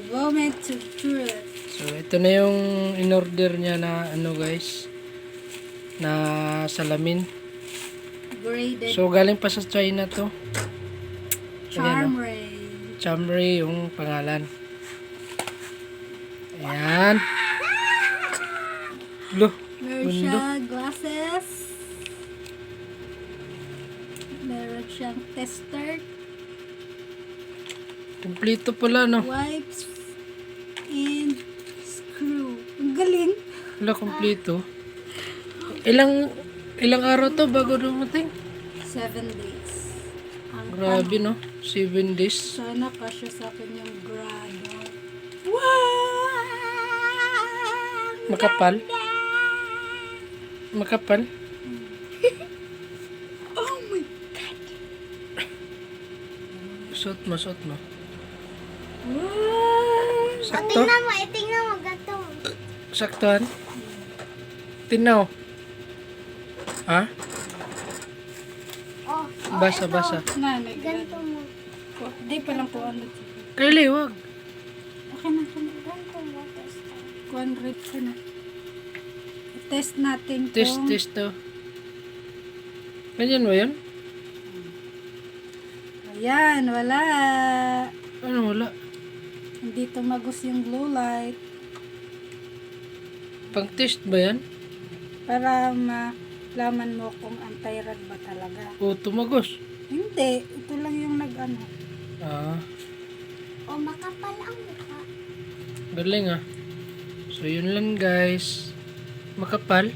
Moment to truth. So, ito na yung in-order niya na ano guys, na salamin. Graded So, galing pa sa China to. charm Ayan, ray. Chamray yung pangalan. Ayan. Lo, Meron mundo. siya glasses. Meron siyang tester. Kompleto pala, no? Wipes. And screw. Ang galing. Wala, kompleto. Ilang araw to bago dumating? 7 days. Ang Grabe, no? 7 days. sana kasya sa akin yung grado. Wow! Makapal? Makapal? Oh my! Suot mo, suot mo. Wow! Sakto? Tingnan mo, gato. Saktuhan? Tinaw. Ha? Oh, Basa, basa. Na, may ganito grado. mo. Di pa lang po ano. Kylie, wag. Okay na, okay na. Ganito mo, testa. Kuhan rate ko na. Test natin Test, kung test to. Ganyan mo yan? ayan, wala. Ano wala? Hindi tumagos yung blue light. Pang test ba yan? Para malaman mo kung anti-rad ba talaga. O tumagos? Hindi, ito lang yung nag-ano. Ah, O, makapal ang mukha. galing ah. So yun lang guys. Makapal.